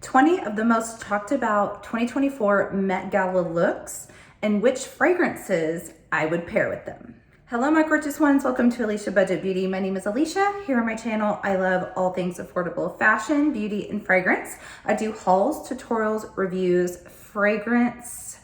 20 of the most talked about 2024 Met Gala looks and which fragrances I would pair with them. Hello my gorgeous ones, welcome to Alicia Budget Beauty. My name is Alicia. Here on my channel, I love all things affordable fashion, beauty, and fragrance. I do hauls, tutorials, reviews, fragrance,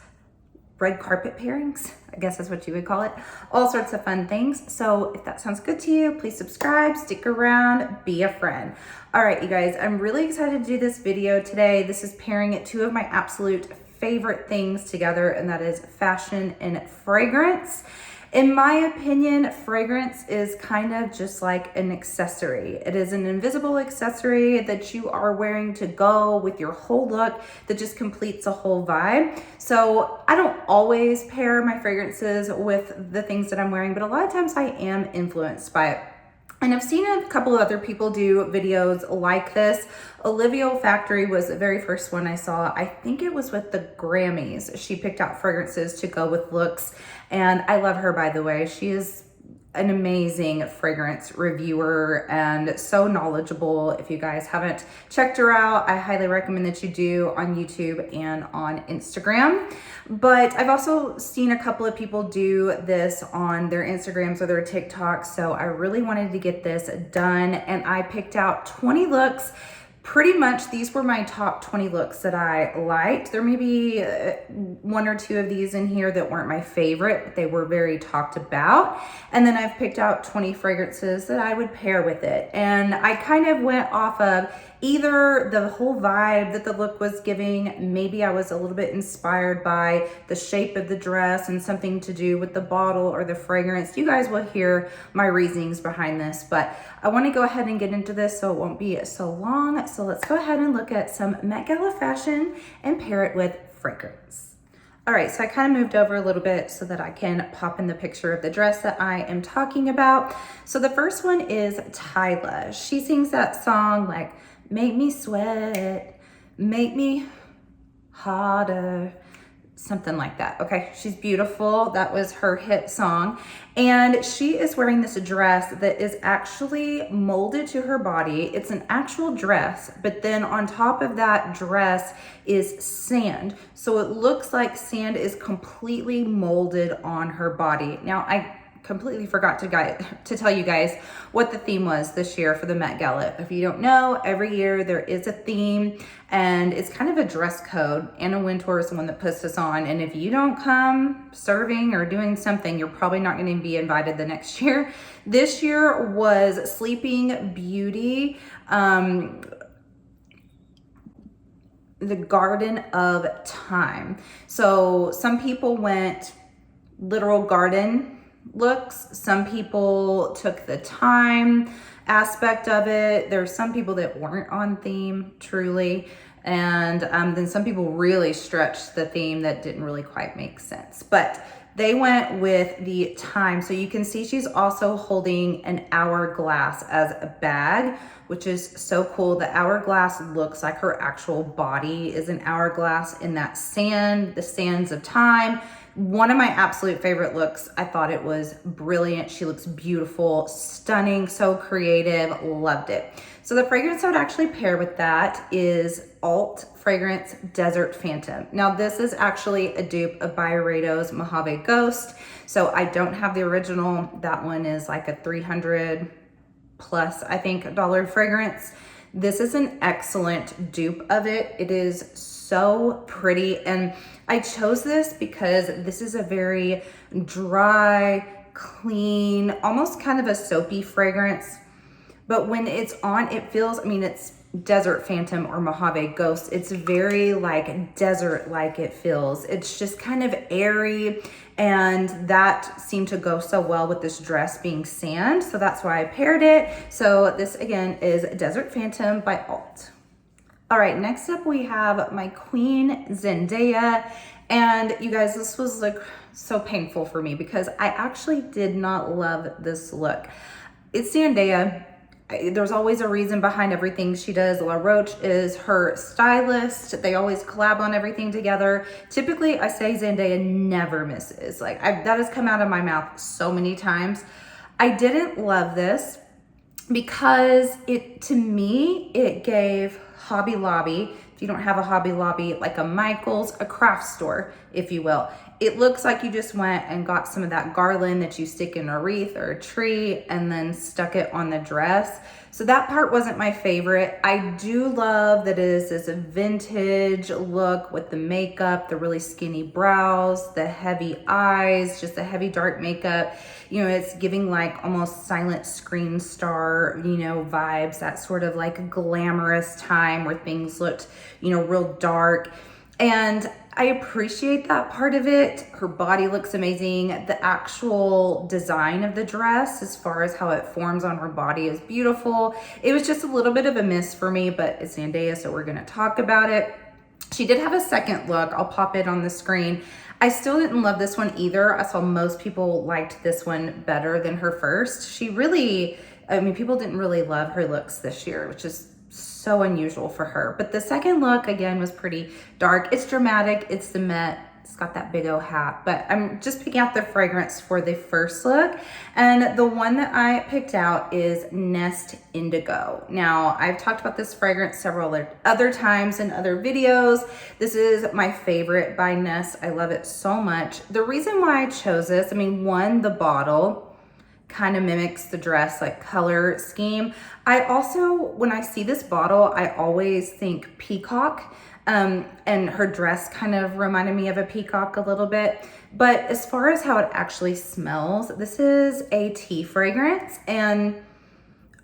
red carpet pairings, I guess that's what you would call it. All sorts of fun things. So if that sounds good to you, please subscribe, stick around, be a friend. All right, you guys, I'm really excited to do this video today. This is pairing two of my absolute favorite things together, and that is fashion and fragrance. In my opinion, fragrance is kind of just like an accessory. It is an invisible accessory that you are wearing to go with your whole look that just completes a whole vibe. So I don't always pair my fragrances with the things that I'm wearing, but a lot of times I am influenced by it. And I've seen a couple of other people do videos like this. Olivia Factory was the very first one I saw. I think it was with the Grammys. She picked out fragrances to go with looks. And I love her, by the way. She is an amazing fragrance reviewer and so knowledgeable. If you guys haven't checked her out, I highly recommend that you do on YouTube and on Instagram. But I've also seen a couple of people do this on their Instagrams or their TikToks. So I really wanted to get this done, and I picked out 20 looks. Pretty much these were my top 20 looks that I liked. There may be one or two of these in here that weren't my favorite, but they were very talked about. And then I've picked out 20 fragrances that I would pair with it. And I kind of went off of either the whole vibe that the look was giving. Maybe I was a little bit inspired by the shape of the dress and something to do with the bottle or the fragrance. You guys will hear my reasonings behind this, but I want to go ahead and get into this so it won't be so long. So let's go ahead and look at some Met Gala fashion and pair it with fragrance. All right, so I kind of moved over a little bit so that I can pop in the picture of the dress that I am talking about. So the first one is Tyla. She sings that song like, make me sweat, make me hotter, something like that. Okay, she's beautiful. That was her hit song. And she is wearing this dress that is actually molded to her body. It's an actual dress, but then on top of that dress is sand. So it looks like sand is completely molded on her body. Now, I completely forgot to tell you guys what the theme was this year for the Met Gala. If you don't know, every year there is a theme, and it's kind of a dress code. Anna Wintour is the one that puts this on, and if you don't come serving or doing something, you're probably not going to be invited the next year. This year was Sleeping Beauty, the Garden of Time. So some people went literal garden looks. Some people took the time aspect of it. There's some people that weren't on theme truly. And then some people really stretched the theme that didn't really quite make sense. But they went with the time. So you can see she's also holding an hourglass as a bag, which is so cool. The hourglass looks like her actual body is an hourglass in that sand, the sands of time. One of my absolute favorite looks. I thought it was brilliant. She looks beautiful, stunning, so creative, loved it. So the fragrance I would actually pair with that is Alt Fragrance Desert Phantom. Now this is actually a dupe of Byredo's Mojave Ghost. So I don't have the original. That one is like a 300 plus, I think, dollar fragrance. This is an excellent dupe of it. It is so pretty, and I chose this because this is a very dry, clean, almost kind of a soapy fragrance. But when it's on, it feels, I mean, it's Desert Phantom or Mojave Ghost. It's very like desert-like it feels. It's just kind of airy, and that seemed to go so well with this dress being sand. So that's why I paired it. So this again is Desert Phantom by Alt. All right, next up we have my queen, Zendaya. And you guys, this was like so painful for me because I actually did not love this look. It's Zendaya. There's always a reason behind everything she does. La Roche is her stylist. They always collab on everything together. Typically, I say Zendaya never misses. Like that has come out of my mouth so many times. I didn't love this because to me, it gave Hobby Lobby if you don't have a Hobby Lobby, like a Michael's, a craft store, if you will. It looks like you just went and got some of that garland that you stick in a wreath or a tree and then stuck it on the dress. So that part wasn't my favorite. I do love that it is this vintage look with the makeup, the really skinny brows, the heavy eyes, just the heavy dark makeup. You know, it's giving like almost silent screen star, you know, vibes, that sort of like glamorous time where things looked, you know, real dark. And I appreciate that part of it. Her body looks amazing. The actual design of the dress, as far as how it forms on her body, is beautiful. It was just a little bit of a miss for me, but it's Zendaya, so we're gonna talk about it. She did have a second look. I'll pop it on the screen. I still didn't love this one either. I saw most people liked this one better than her first. She really, I mean, people didn't really love her looks this year, which is so unusual for her. But the second look, again, was pretty dark. It's dramatic. It's the Met. It's got that big old hat. But I'm just picking out the fragrance for the first look. And the one that I picked out is Nest Indigo. Now, I've talked about this fragrance several other times in other videos. This is my favorite by Nest. I love it so much. The reason why I chose this, I mean, one, the bottle kind of mimics the dress like color scheme. I also, when I see this bottle, I always think peacock, and her dress kind of reminded me of a peacock a little bit. But as far as how it actually smells, this is a tea fragrance and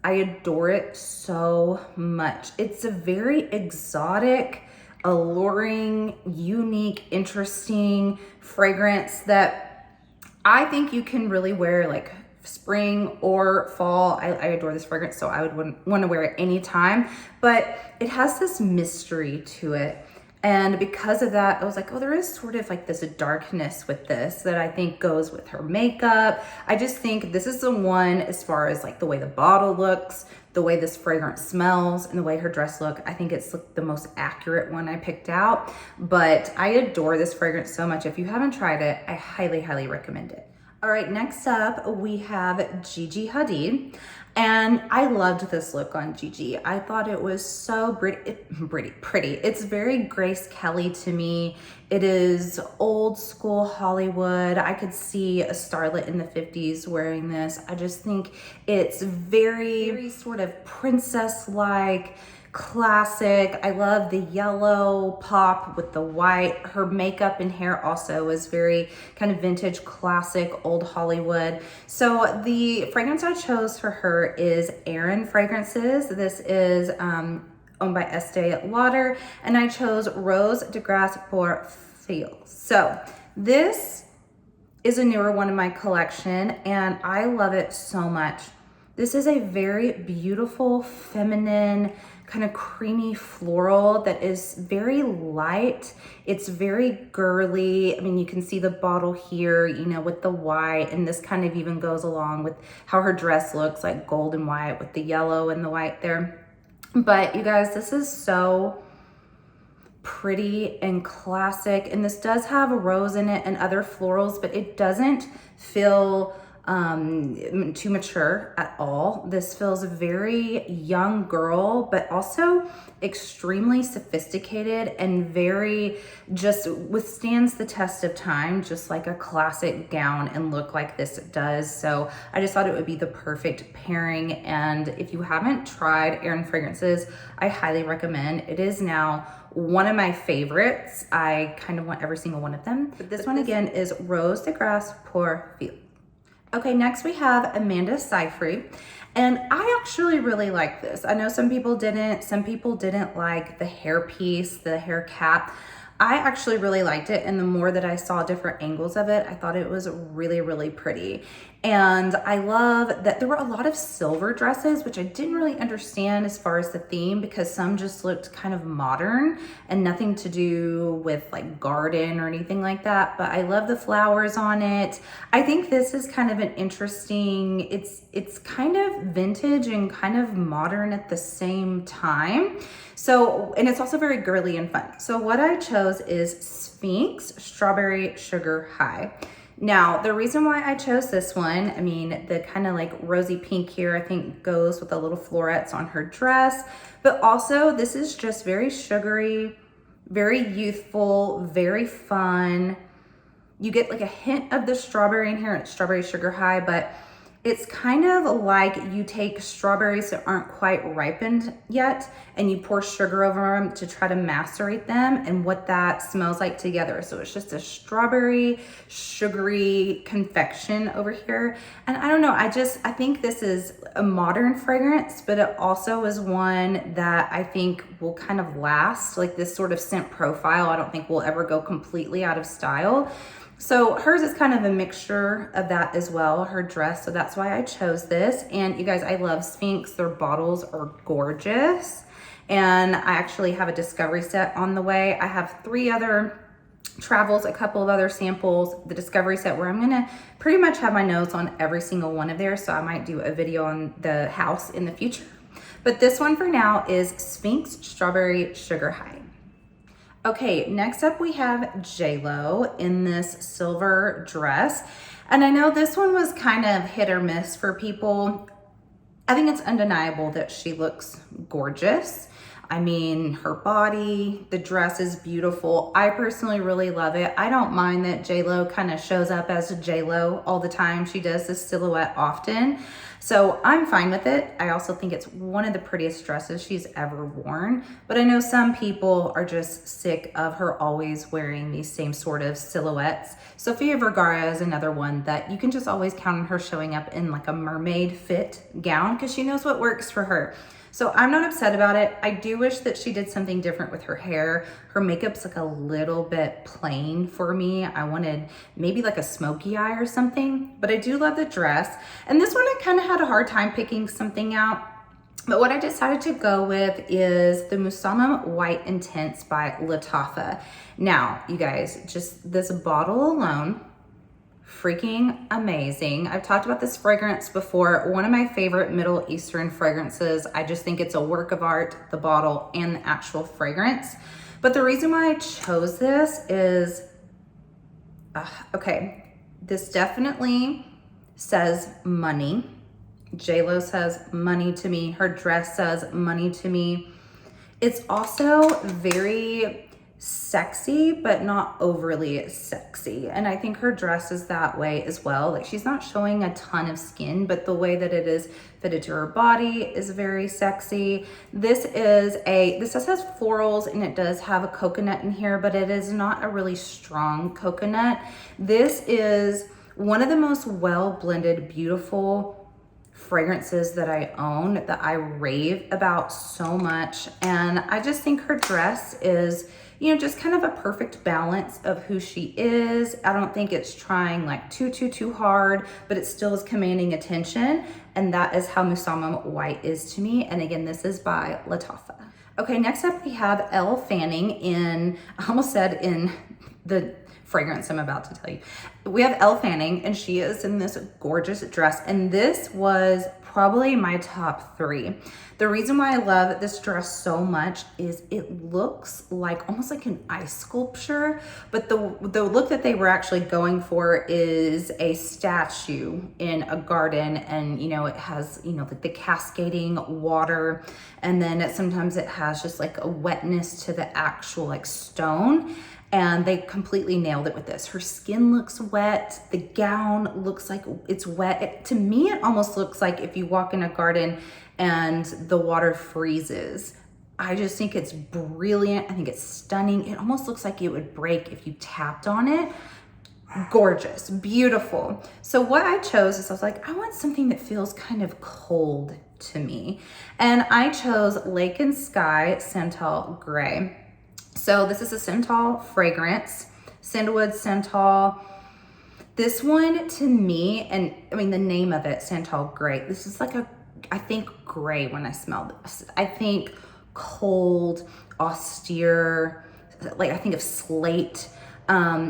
I adore it so much. It's a very exotic, alluring, unique, interesting fragrance that I think you can really wear like spring or fall. I adore this fragrance, so I would want to wear it anytime, but it has this mystery to it. And because of that, I was like, oh, there is sort of like this darkness with this that I think goes with her makeup. I just think this is the one, as far as like the way the bottle looks, the way this fragrance smells, and the way her dress look, I think it's the most accurate one I picked out. But I adore this fragrance so much. If you haven't tried it, I highly, highly recommend it. All right, next up we have Gigi Hadid, and I loved this look on Gigi. I thought it was so pretty. It's very Grace Kelly to me. It is old school Hollywood. I could see a starlet in the 50s wearing this. I just think it's very sort of princess-like, classic. I love the yellow pop with the white. Her makeup and hair also is very kind of vintage, classic, old Hollywood. So the fragrance I chose for her is Erin Fragrances. This is owned by Estee Lauder, and I chose Rose de Grace pour Fille. So this is a newer one in my collection, and I love it so much. This is a very beautiful, feminine, kind of creamy floral that is very light. It's very girly. I mean, you can see the bottle here, you know, with the white, and this kind of even goes along with how her dress looks, like gold and white with the yellow and the white there. But you guys, this is so pretty and classic, and this does have a rose in it and other florals, but it doesn't feel too mature at all. This feels very young girl, but also extremely sophisticated and very just withstands the test of time, just like a classic gown and look like this does. So I just thought it would be the perfect pairing. And if you haven't tried Erin Fragrances, I highly recommend. It is now one of my favorites. I kind of want every single one of them. But this one again is Rose de Grace pour Fille. Okay, next we have Amanda Seyfried, and I actually really like this. I know some people didn't like the hair piece, the hair cap. I actually really liked it, and the more that I saw different angles of it, I thought it was really, really pretty. And I love that there were a lot of silver dresses, which I didn't really understand as far as the theme, because some just looked kind of modern and nothing to do with like garden or anything like that. But I love the flowers on it. I think this is kind of an interesting, it's kind of vintage and kind of modern at the same time. So, and it's also very girly and fun. So what I chose is Sphinx Strawberry Sugar High. Now, the reason why I chose this one, I mean, the kind of like rosy pink here, I think goes with the little florets on her dress, but also this is just very sugary, very youthful, very fun. You get like a hint of the strawberry in here, and it's strawberry sugar high, but it's kind of like you take strawberries that aren't quite ripened yet and you pour sugar over them to try to macerate them, and what that smells like together. So it's just a strawberry, sugary confection over here. And I don't know, I think this is a modern fragrance, but it also is one that I think will kind of last. Like this sort of scent profile, I don't think will ever go completely out of style. So hers is kind of a mixture of that as well, her dress. So that's why I chose this. And you guys, I love Sphinx. Their bottles are gorgeous. And I actually have a discovery set on the way. I have 3 other travels, a couple of other samples, the discovery set where I'm gonna pretty much have my nose on every single one of theirs. So I might do a video on the house in the future. But this one for now is Sphinx Strawberry Sugar High. Okay, next up we have J-Lo in this silver dress. And I know this one was kind of hit or miss for people. I think it's undeniable that she looks gorgeous. I mean, her body, the dress is beautiful. I personally really love it. I don't mind that J-Lo kind of shows up as a J-Lo all the time. She does this silhouette often. So I'm fine with it. I also think it's one of the prettiest dresses she's ever worn. But I know some people are just sick of her always wearing these same sort of silhouettes. Sofia Vergara is another one that you can just always count on her showing up in like a mermaid fit gown because she knows what works for her. So I'm not upset about it. I do wish that she did something different with her hair. Her makeup's like a little bit plain for me. I wanted maybe like a smoky eye or something, but I do love the dress. And this one, I kind of had a hard time picking something out. But what I decided to go with is the Musamman White Intense by Lattafa. Now, you guys, just this bottle alone, freaking amazing. I've talked about this fragrance before. One of my favorite Middle Eastern fragrances. I just think it's a work of art, the bottle and the actual fragrance. But the reason why I chose this is, okay, this definitely says money. J-Lo says money to me. Her dress says money to me. It's also very sexy, but not overly sexy. And I think her dress is that way as well. Like she's not showing a ton of skin, but the way that it is fitted to her body is very sexy. This has florals and it does have a coconut in here, but it is not a really strong coconut. This is one of the most well blended, beautiful fragrances that I own, that I rave about so much. And I just think her dress is, you know, just kind of a perfect balance of who she is. I don't think it's trying like too hard, but it still is commanding attention. And that is how Musamman White is to me. And again, this is by Lattafa. Okay, next up we have Elle Fanning in, I almost said in the fragrance I'm about to tell you. We have Elle Fanning and she is in this gorgeous dress. And this was probably my top 3. The reason why I love this dress so much is it looks like almost like an ice sculpture, but the look that they were actually going for is a statue in a garden, and you know, it has, you know, like the cascading water, and then sometimes it has just like a wetness to the actual like stone. And they completely nailed it with this. Her skin looks wet. The gown looks like it's wet. To me, it almost looks like if you walk in a garden and the water freezes. I just think it's brilliant. I think it's stunning. It almost looks like it would break if you tapped on it. Gorgeous, beautiful. So what I chose is I was like, I want something that feels kind of cold to me. And I chose Lake and Sky Santal Gray. So this is a Santal fragrance, sandalwood Santal. This one to me, and I mean the name of it, Santal Gray, this is like I think gray when I smell this. I think cold, austere, like I think of slate.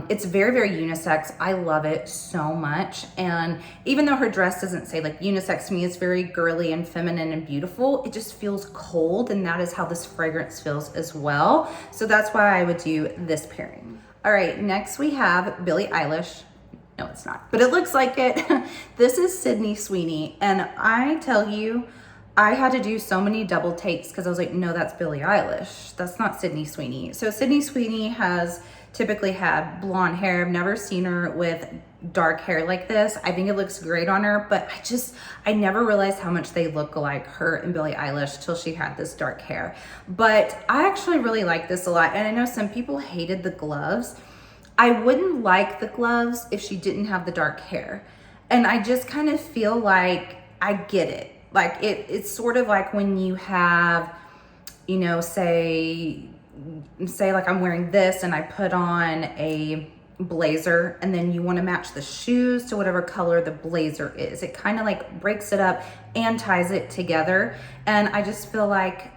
It's very, very unisex. I love it so much. And even though her dress doesn't say like unisex to me, it's very girly and feminine and beautiful. It just feels cold, and that is how this fragrance feels as well. So that's why I would do this pairing. All right, next we have Billie Eilish. No, it's not, but it looks like it. This is Sydney Sweeney, and I tell you, I had to do so many double takes because I was like, no, that's Billie Eilish. That's not Sydney Sweeney. So Sydney Sweeney has typically had blonde hair. I've never seen her with dark hair like this. I think it looks great on her, but I never realized how much they look alike, her and Billie Eilish, till she had this dark hair. But I actually really like this a lot, and I know some people hated the gloves. I wouldn't like the gloves if she didn't have the dark hair. And I just kind of feel like I get it. Like it's sort of like when you have, you know, say like I'm wearing this and I put on a blazer, and then you want to match the shoes to whatever color the blazer is. It kind of like breaks it up and ties it together. And I just feel like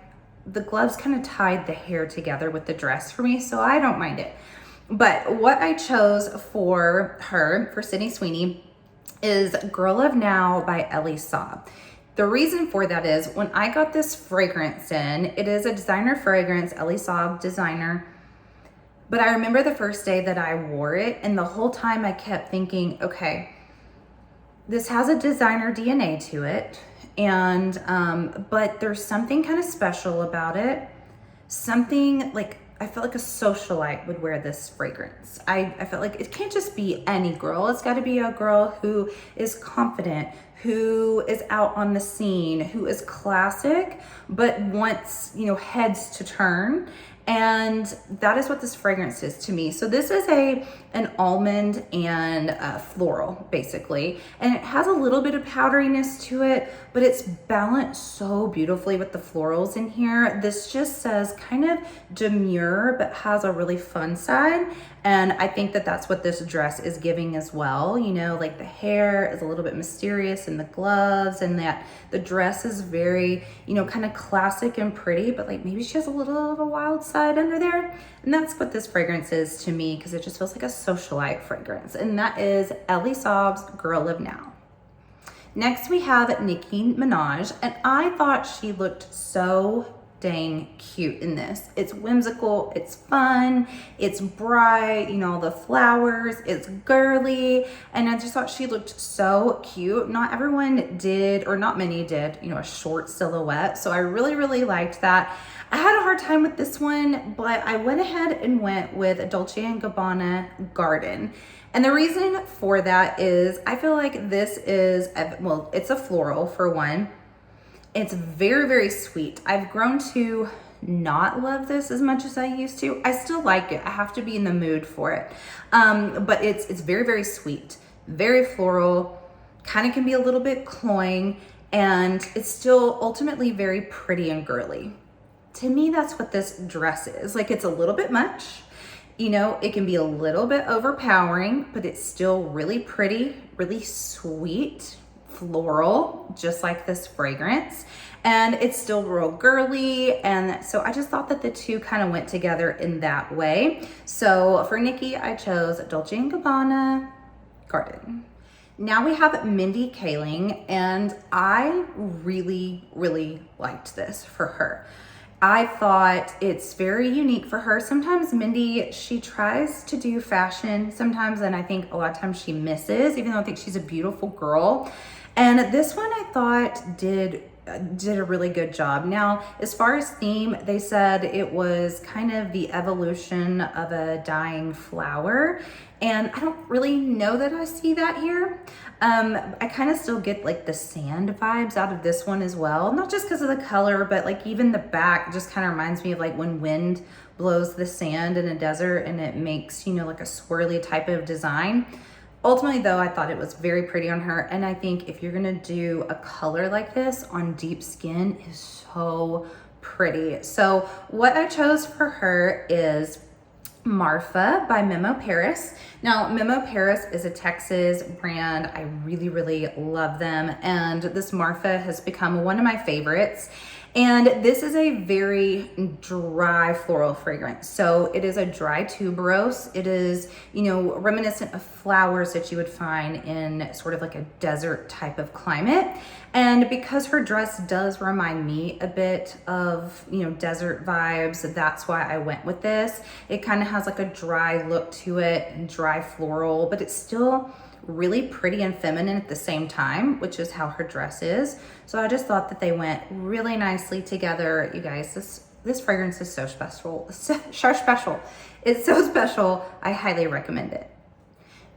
the gloves kind of tied the hair together with the dress for me, so I don't mind it. But what I chose for her, for Sydney Sweeney, is Girl of Now by Elle Fanning. The reason for that is when I got this fragrance in, it is a designer fragrance, Elle Fanning designer. But I remember the first day that I wore it, and the whole time I kept thinking, okay, this has a designer DNA to it, and but there's something kind of special about it. Something like, I felt like a socialite would wear this fragrance. I felt like it can't just be any girl. It's got to be a girl who is confident, who is out on the scene, who is classic, but wants, you know, heads to turn. And that is what this fragrance is to me. So this is an almond and floral, basically. And it has a little bit of powderiness to it, but it's balanced so beautifully with the florals in here. This just says kind of demure, but has a really fun side. And I think that that's what this dress is giving as well. You know, like the hair is a little bit mysterious, and the gloves, and that the dress is very, you know, kind of classic and pretty, but like maybe she has a little of a wild side under there. And that's what this fragrance is to me, because it just feels like a socialite fragrance. And that is Elle Fanning's Girl of Now. Next we have Nikki Minaj, and I thought she looked so dang cute in this. It's whimsical, it's fun, it's bright, you know, the flowers, it's girly, and I just thought she looked so cute. Not everyone did, or not many did, you know, a short silhouette, so I really liked that. I had a hard time with this one, but I went ahead and went with Dolce & Gabbana Garden. And the reason for that is I feel like this is, well, it's a floral for one. It's very sweet. I've grown to not love this as much as I used to. I still like it. I have to be in the mood for it. But it's very sweet, very floral, kind of can be a little bit cloying, and it's still ultimately very pretty and girly. To me, that's what this dress is. Like, it's a little bit much. You know, it can be a little bit overpowering, but it's still really pretty, really sweet, floral, just like this fragrance, and it's still real girly. And so I just thought that the two kind of went together in that way. So for Nikki, I chose Dolce & Gabbana Garden. Now we have Mindy Kaling, and I really liked this for her. I thought it's very unique for her. Sometimes Mindy, she tries to do fashion sometimes, and I think a lot of times she misses, even though I think she's a beautiful girl. And this one I thought did a really good job. Now, as far as theme, they said it was kind of the evolution of a dying flower. And I don't really know that I see that here. I kind of still get like the sand vibes out of this one as well. Not just because of the color, but like even the back just kind of reminds me of like when wind blows the sand in a desert and it makes, you know, like a swirly type of design. Ultimately though, I thought it was very pretty on her. And I think if you're gonna do a color like this on deep skin, is so pretty. So what I chose for her is Marfa by Memo Paris. Now, Memo Paris is a Texas brand. I really love them. And this Marfa has become one of my favorites. And this is a very dry floral fragrance. So it is a dry tuberose. It is, you know, reminiscent of flowers that you would find in sort of like a desert type of climate. And because her dress does remind me a bit of, you know, desert vibes, that's why I went with this. It kind of has like a dry look to it, and dry floral, but it's still really pretty and feminine at the same time, which is how her dress is. So I just thought that they went really nicely together. You guys, this fragrance is so special. So special. It's so special. I highly recommend it.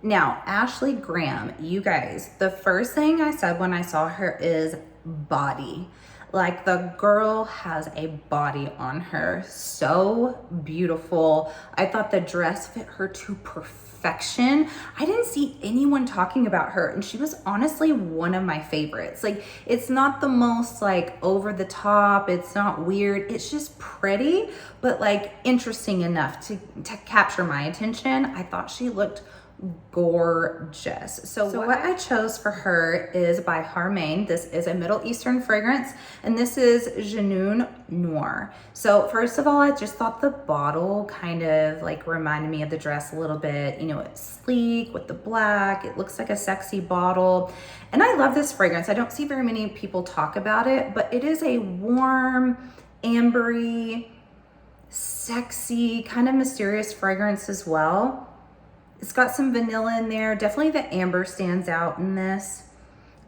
Now, Ashley Graham, you guys, the first thing I said when I saw her is body. Like, the girl has a body on her. So beautiful. I thought the dress fit her to perfection. I didn't see anyone talking about her, and she was honestly one of my favorites. Like, it's not the most like over the top, it's not weird, it's just pretty, but like interesting enough to capture my attention. I thought she looked gorgeous. So what I chose for her is by Harmaine. This is a Middle Eastern fragrance, and this is Genoun Noir. So first of all, I just thought the bottle kind of like reminded me of the dress a little bit. You know, it's sleek with the black. It looks like a sexy bottle. And I love this fragrance. I don't see very many people talk about it, but it is a warm, ambery, sexy, kind of mysterious fragrance as well. It's got some vanilla in there. Definitely the amber stands out in this.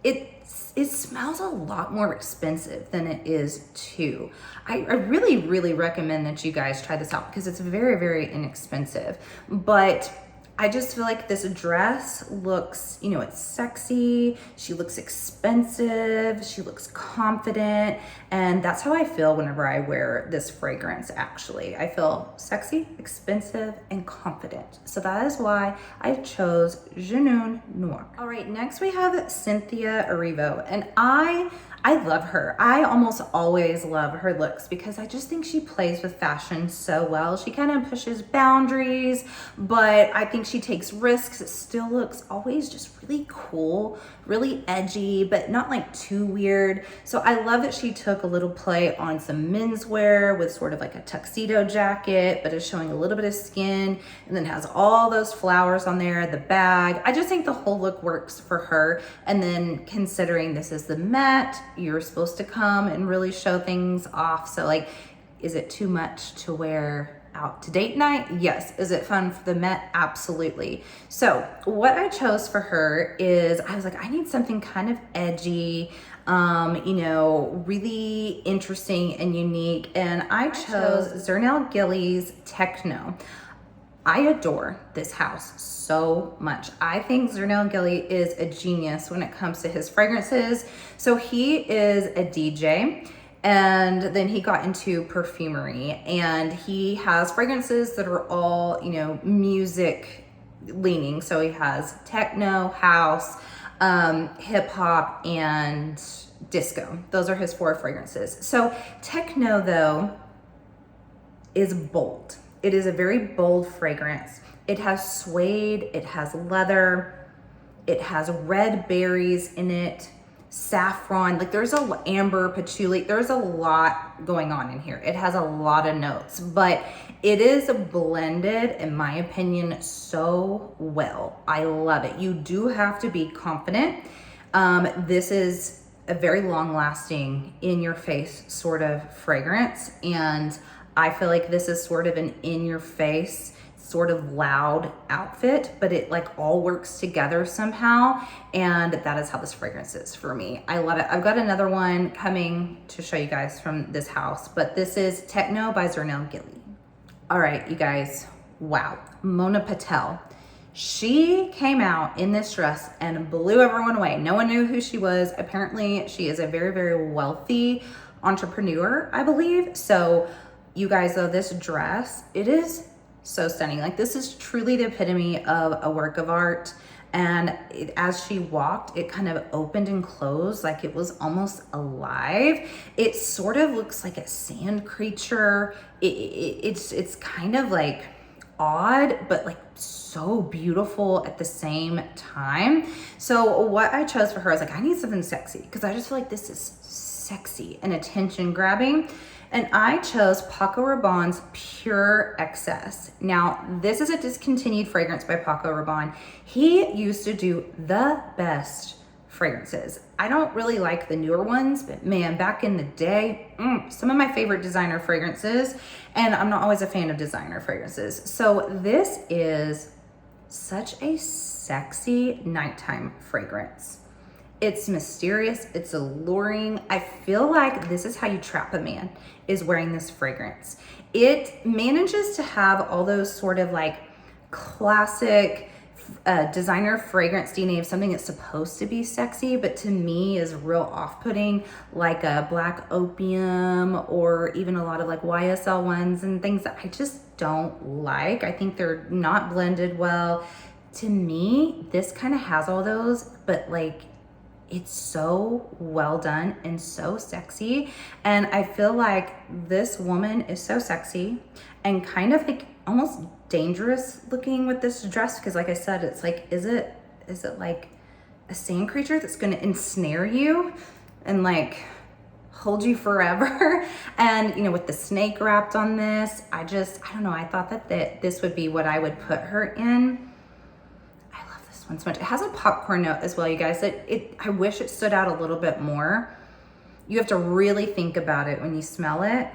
It smells a lot more expensive than it is too. I really recommend that you guys try this out because it's very, very inexpensive. But I just feel like this dress looks, you know, it's sexy. She looks expensive. She looks confident. And that's how I feel whenever I wear this fragrance, actually. I feel sexy, expensive, and confident. So that is why I chose Genoun Noir. All right, next we have Cynthia Aro. And I love her. I almost always love her looks because I just think she plays with fashion so well. She kind of pushes boundaries, but I think she takes risks. It still looks always just really cool, really edgy, but not like too weird. So I love that she took a little play on some menswear with sort of like a tuxedo jacket, but is showing a little bit of skin, and then has all those flowers on there, the bag. I just think the whole look works for her. And then considering this is the Met, you're supposed to come and really show things off. So like, is it too much to wear out to date night? Yes. Is it fun for the Met? Absolutely. So what I chose for her is, I was like, I need something kind of edgy, you know, really interesting and unique. And I chose Zernal Gillies Techno. I adore this house so much. I think Zernal Gilly is a genius when it comes to his fragrances. So he is a DJ, and then he got into perfumery, and he has fragrances that are all, you know, music leaning. So he has techno, house, hip hop, and disco. Those are his 4 fragrances. So techno, though, is bold. It is a very bold fragrance. It has suede, it has leather, it has red berries in it, saffron, like there's a amber, patchouli, there's a lot going on in here. It has a lot of notes, but it is blended, in my opinion, so well. I love it. You do have to be confident. This is a very long lasting, in your face sort of fragrance, and I feel like this is sort of an in your face, sort of loud outfit, but it like all works together somehow. And that is how this fragrance is for me. I love it. I've got another one coming to show you guys from this house, but this is Techno by Zernal Gilly. All right, you guys, wow. Mona Patel. She came out in this dress and blew everyone away. No one knew who she was. Apparently she is a very, very wealthy entrepreneur, I believe. So you guys, though, this dress, it is so stunning. Like, this is truly the epitome of a work of art. And as she walked, it kind of opened and closed like it was almost alive. It sort of looks like a sand creature. It's kind of like odd, but like so beautiful at the same time. So what I chose for her, I was like, I need something sexy, because I just feel like this is sexy and attention grabbing. And I chose Paco Rabanne's Pure Excess. Now, this is a discontinued fragrance by Paco Rabanne. He used to do the best fragrances. I don't really like the newer ones, but man, back in the day, some of my favorite designer fragrances, and I'm not always a fan of designer fragrances. So this is such a sexy nighttime fragrance. It's mysterious, it's alluring. I feel like this is how you trap a man, is wearing this fragrance. It manages to have all those sort of like classic designer fragrance DNA of something that's supposed to be sexy, but to me is real off-putting, like a black opium or even a lot of like YSL ones and things that I just don't like. I think they're not blended well. To me, this kind of has all those, but like it's so well done and so sexy. And I feel like this woman is so sexy and kind of like almost dangerous looking with this dress, because like I said, it's like, is it like a sand creature that's gonna ensnare you and like hold you forever? And you know, with the snake wrapped on this, I don't know, I thought that this would be what I would put her in. So much. It has a popcorn note as well, you guys. I wish it stood out a little bit more. You have to really think about it when you smell it.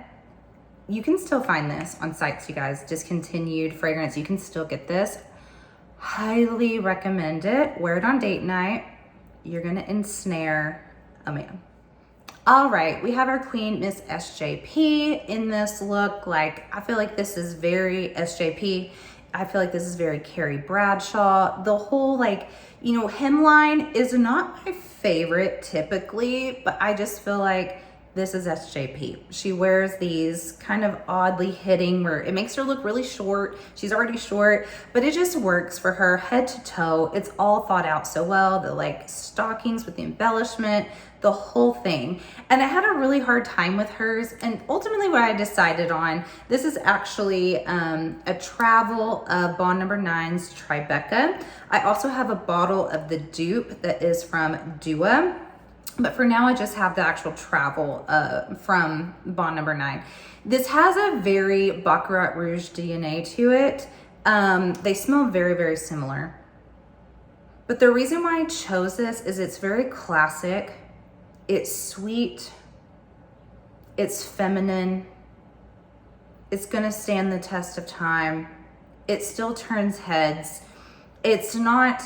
You can still find this on sites, you guys. Discontinued fragrance. You can still get this. Highly recommend it. Wear it on date night. You're gonna ensnare a man. All right, we have our queen, Miss SJP, in this look. Like, I feel like this is very SJP. I feel like this is very Carrie Bradshaw. The whole like, you know, hemline is not my favorite typically, but I just feel like this is SJP. She wears these kind of oddly hitting where it makes her look really short. She's already short, but it just works for her head to toe. It's all thought out so well. The like stockings with the embellishment, the whole thing. And I had a really hard time with hers. And ultimately what I decided on, this is actually a travel of Bond No. 9's Tribeca. I also have a bottle of the dupe that is from Dua. But for now, I just have the actual travel from Bond No. 9. This has a very Baccarat Rouge DNA to it. They smell very, very similar. But the reason why I chose this is it's very classic. It's sweet. It's feminine. It's gonna stand the test of time. It still turns heads. It's not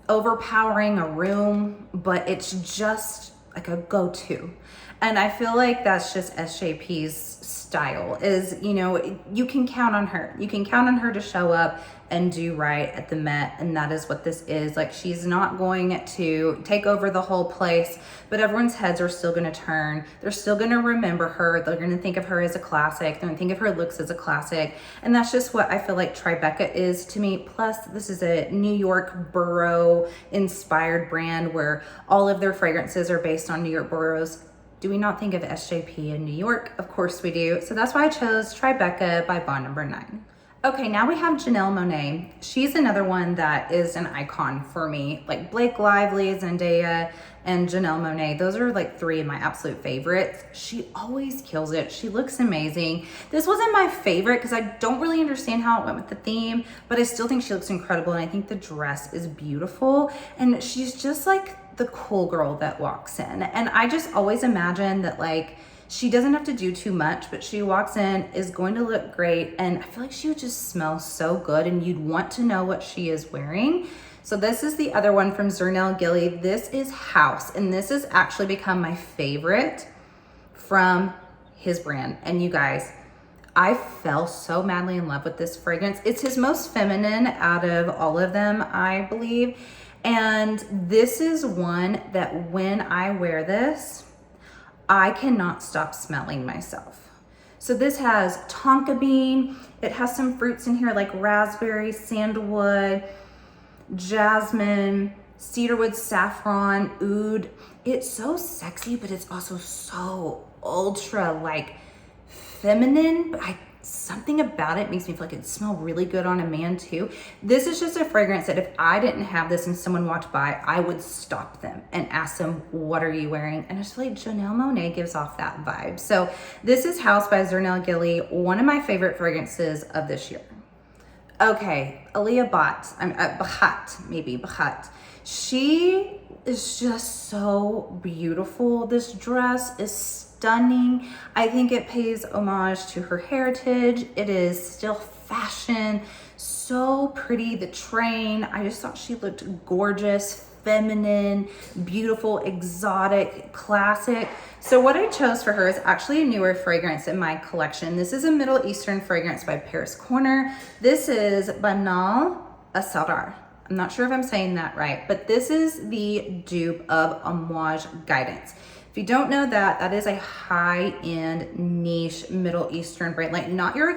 overpowering a room, but it's just like a go-to. And I feel like that's just SJP's style is, you know, you can count on her. You can count on her to show up and do right at the Met, and that is what this is. Like, she's not going to take over the whole place, but everyone's heads are still gonna turn. They're still gonna remember her. They're gonna think of her as a classic. They're gonna think of her looks as a classic. And that's just what I feel like Tribeca is to me. Plus, this is a New York borough inspired brand where all of their fragrances are based on New York boroughs. Do we not think of SJP in New York? Of course we do. So that's why I chose Tribeca by Bond No. 9. Okay, now we have Janelle Monae. She's another one that is an icon for me. Like Blake Lively, Zendaya, and Janelle Monae. Those are like three of my absolute favorites. She always kills it. She looks amazing. This wasn't my favorite because I don't really understand how it went with the theme, but I still think she looks incredible, and I think the dress is beautiful. And she's just like the cool girl that walks in. And I just always imagine that like, she doesn't have to do too much, but she walks in, is going to look great. And I feel like she would just smell so good and you'd want to know what she is wearing. So this is the other one from Zernell Gilly. This is House, and this has actually become my favorite from his brand. And you guys, I fell so madly in love with this fragrance. It's his most feminine out of all of them, I believe. And this is one that when I wear this, I cannot stop smelling myself. So this has tonka bean. It has some fruits in here like raspberry, sandalwood, jasmine, cedarwood, saffron, oud. It's so sexy, but it's also so ultra like feminine, but something about it makes me feel like it smells really good on a man too. This is just a fragrance that if I didn't have this and someone walked by, I would stop them and ask them, what are you wearing? And I just feel like Janelle Monae gives off that vibe. So this is House by Zernell Gilly, one of my favorite fragrances of this year. Okay, Aaliyah Barakat. She is just so beautiful. This dress is stunning. I think it pays homage to her heritage. It is still fashion, so pretty. The train, I just thought she looked gorgeous, feminine, beautiful, exotic, classic. So what I chose for her is actually a newer fragrance in my collection. This is a Middle Eastern fragrance by Paris Corner. This is Banal Asrar. I'm not sure if I'm saying that right, but this is the dupe of Amouage Guidance. If you don't know that, that is a high-end niche Middle Eastern brand, like not your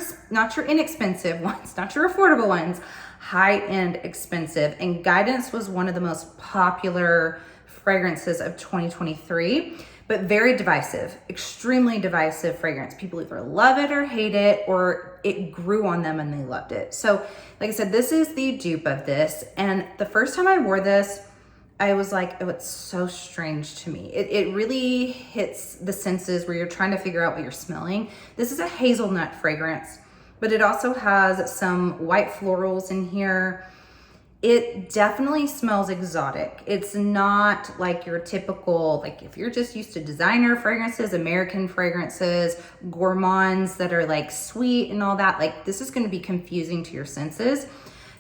inexpensive ones, not your affordable ones, high-end expensive. And Guidance was one of the most popular fragrances of 2023, but very divisive, extremely divisive fragrance. People either love it or hate it, or it grew on them and they loved it. So like I said, this is the dupe of this. And the first time I wore this, I was like, oh, it's so strange to me. It really hits the senses where you're trying to figure out what you're smelling. This is a hazelnut fragrance, but it also has some white florals in here. It definitely smells exotic. It's not like your typical, like if you're just used to designer fragrances, American fragrances, gourmands that are like sweet and all that, like this is gonna be confusing to your senses.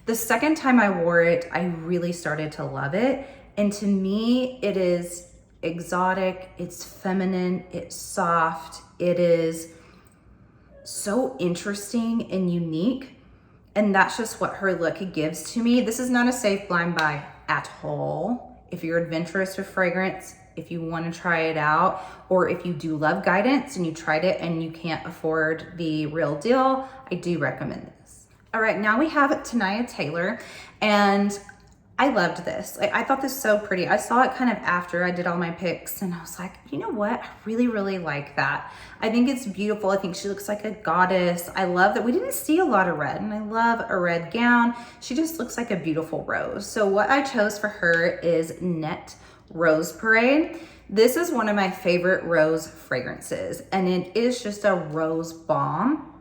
The second time I wore it, I really started to love it. And to me, it is exotic, it's feminine, it's soft, it is so interesting and unique. And that's just what her look gives to me. This is not a safe blind buy at all. If you're adventurous with fragrance, if you want to try it out, or if you do love Guidance and you tried it and you can't afford the real deal, I do recommend this. All right, now we have Tanaya Taylor, and I loved this. I thought this so pretty. I saw it kind of after I did all my picks and I was like, you know what? I really, really like that. I think it's beautiful. I think she looks like a goddess. I love that we didn't see a lot of red, and I love a red gown. She just looks like a beautiful rose. So what I chose for her is Net Rose Parade. This is one of my favorite rose fragrances, and it is just a rose bomb,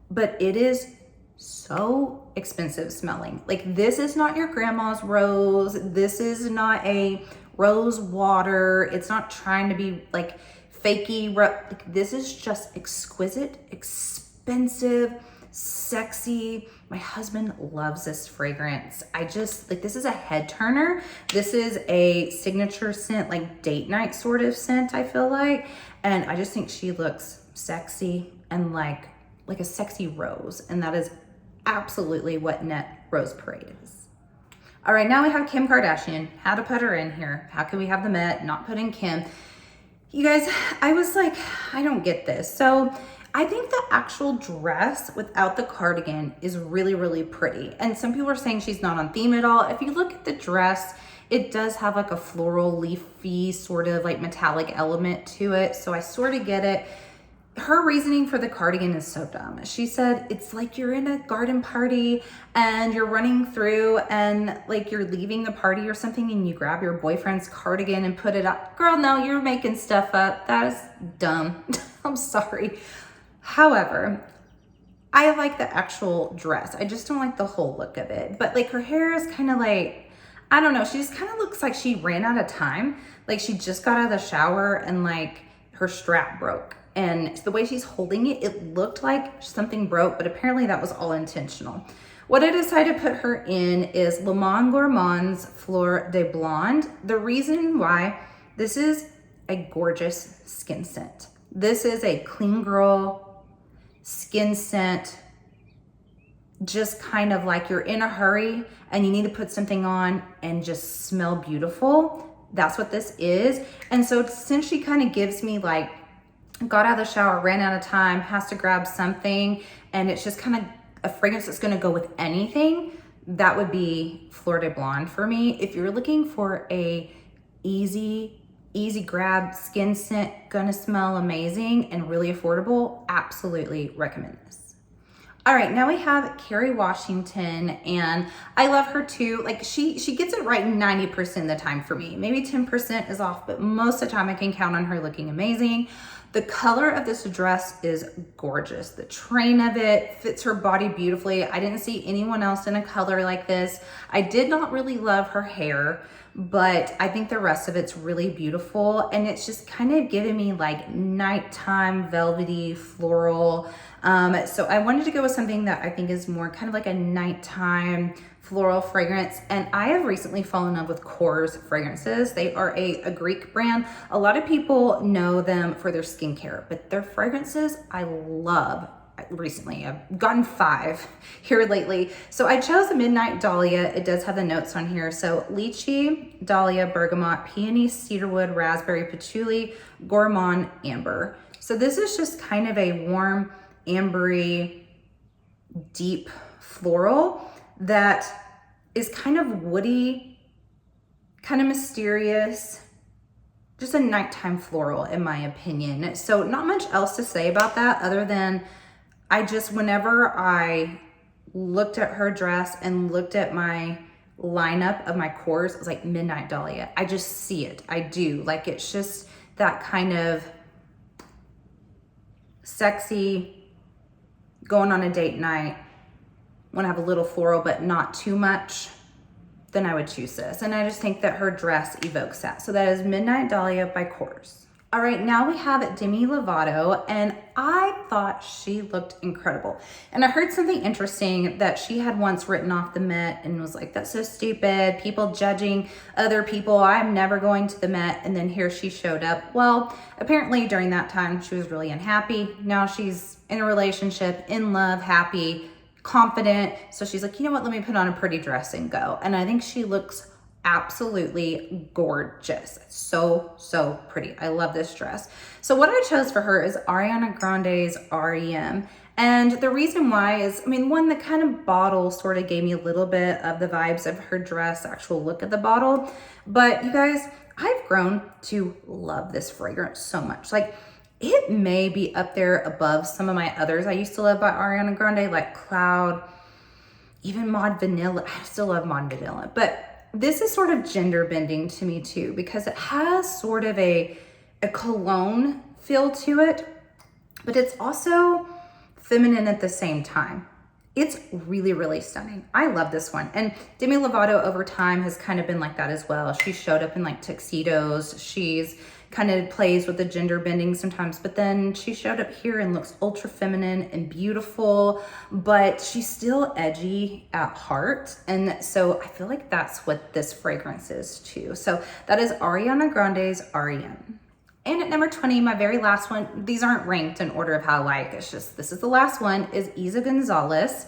but it is so expensive smelling. Like this is not your grandma's rose. This is not a rose water. It's not trying to be like fakey. Like, this is just exquisite, expensive, sexy. My husband loves this fragrance. I just like, this is a head turner. This is a signature scent, like date night sort of scent, I feel like. And I just think she looks sexy and like a sexy rose. And that is absolutely what Net Rose Parade is. All right, now we have Kim Kardashian. How to put her in here? How can we have the Met, not put in Kim? You guys, I was like, I don't get this. So I think the actual dress without the cardigan is really, really pretty. And some people are saying she's not on theme at all. If you look at the dress, it does have like a floral, leafy, sort of like metallic element to it. So I sort of get it. Her reasoning for the cardigan is so dumb. She said, it's like you're in a garden party and you're running through and like you're leaving the party or something and you grab your boyfriend's cardigan and put it up. Girl, no, you're making stuff up. That is dumb. I'm sorry. However, I like the actual dress. I just don't like the whole look of it. But like her hair is kind of like, I don't know. She just kind of looks like she ran out of time. Like she just got out of the shower and like her strap broke. And the way she's holding it, it looked like something broke, but apparently that was all intentional. What I decided to put her in is Le Monde Gourmand's Fleur de Blonde. The reason why, this is a gorgeous skin scent. This is a clean girl skin scent, just kind of like you're in a hurry and you need to put something on and just smell beautiful. That's what this is. And so since she kind of gives me like, got out of the shower, ran out of time, has to grab something, and it's just kind of a fragrance that's going to go with anything, that would be Fleur de Blonde for me. If you're looking for a easy grab skin scent, gonna smell amazing and really affordable, absolutely recommend this. All right, now we have Carrie Washington, and I love her too. Like she gets it right 90% of the time for me. Maybe 10% is off, but most of the time I can count on her looking amazing. The color of this dress is gorgeous. The train of it fits her body beautifully. I didn't see anyone else in a color like this. I did not really love her hair, but I think the rest of it's really beautiful. And it's just kind of giving me like nighttime, velvety, floral, So I wanted to go with something that I think is more kind of like a nighttime floral fragrance. And I have recently fallen in love with Kors fragrances. They are a Greek brand. A lot of people know them for their skincare, but their fragrances I love. Recently, I've gotten 5 here lately. So I chose the Midnight Dahlia. It does have the notes on here. So lychee, dahlia, bergamot, peony, cedarwood, raspberry, patchouli, gourmand, amber. So this is just kind of a warm, ambery, deep floral that is kind of woody, kind of mysterious, just a nighttime floral in my opinion. So not much else to say about that other than whenever I looked at her dress and looked at my lineup of my Kors, it was like Midnight Dahlia. I just see it. I do. Like, it's just that kind of sexy, going on a date night, want to have a little floral, but not too much, then I would choose this. And I just think that her dress evokes that. So that is Midnight Dahlia by Kors. All right, now we have Demi Lovato, and I thought she looked incredible. And I heard something interesting that she had once written off the Met and was like, that's so stupid, people judging other people, I'm never going to the Met. And then here she showed up. Well, apparently during that time, she was really unhappy. Now she's in a relationship, in love, happy, confident. So she's like, you know what, let me put on a pretty dress and go. And I think she looks absolutely gorgeous. So pretty. I love this dress. So what I chose for her is Ariana Grande's REM. And the reason why is, I mean, one, the kind of bottle sort of gave me a little bit of the vibes of her dress, actual look of the bottle. But you guys, I've grown to love this fragrance so much. Like, it may be up there above some of my others I used to love by Ariana Grande, like Cloud, even Mod Vanilla. I still love Mod Vanilla, but this is sort of gender bending to me too, because it has sort of a cologne feel to it, but it's also feminine at the same time. It's really stunning. I love this one. And Demi Lovato over time has kind of been like that as well. She showed up in like tuxedos. She's kind of plays with the gender bending sometimes, but then she showed up here and looks ultra feminine and beautiful, but she's still edgy at heart. And so I feel like that's what this fragrance is too. So that is Ariana Grande's REM. And at number 20, my very last one, these aren't ranked in order of how I like, it's just, this is the last one, is Isa Gonzalez.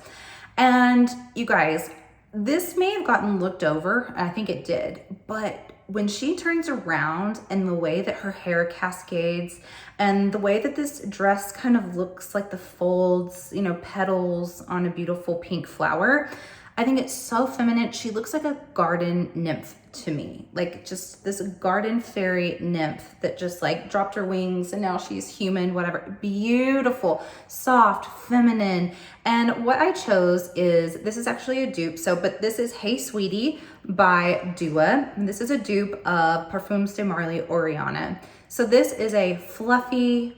And you guys, this may have gotten looked over, and I think it did, but when she turns around and the way that her hair cascades and the way that this dress kind of looks like the folds, you know, petals on a beautiful pink flower, I think it's so feminine. She looks like a garden nymph to me, like just this garden fairy nymph that just like dropped her wings and now she's human, whatever. Beautiful, soft, feminine. And what I chose is, this is actually a dupe. So, but this is Hey Sweetie by Dua. And this is a dupe of Perfumes de Marly Oriana. So this is a fluffy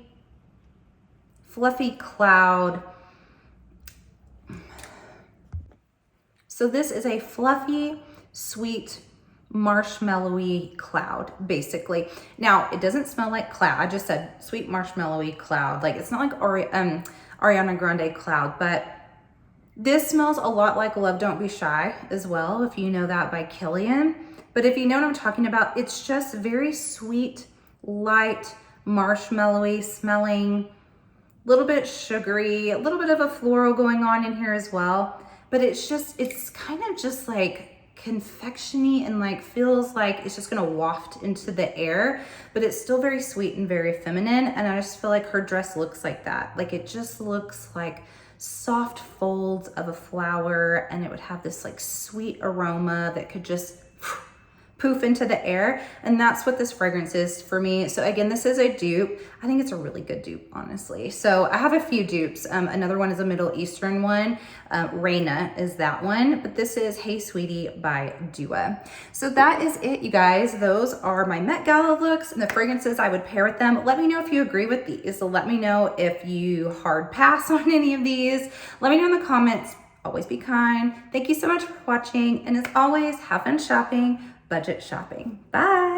cloud. So this is a fluffy, sweet, marshmallowy cloud, basically. Now, it doesn't smell like cloud. I just said sweet marshmallowy cloud. Like, it's not like Ariana Grande cloud, but this smells a lot like Love Don't Be Shy as well, if you know that by Killian. But if you know what I'm talking about, it's just very sweet, light, marshmallowy smelling, a little bit sugary, a little bit of a floral going on in here as well. But it's kind of just like confectiony and like feels like it's just gonna waft into the air, but it's still very sweet and very feminine. And I just feel like her dress looks like that. Like, it just looks like soft folds of a flower, and it would have this like sweet aroma that could just poof into the air. And that's what this fragrance is for me. So again, this is a dupe. I think it's a really good dupe, honestly. So I have a few dupes. Another one is a Middle Eastern one. Reina is that one, but this is Hey Sweetie by Dua. So that is it, you guys. Those are my Met Gala looks and the fragrances I would pair with them. Let me know if you agree with these. So let me know if you hard pass on any of these. Let me know in the comments. Always be kind. Thank you so much for watching. And as always, have fun shopping. Budget shopping. Bye.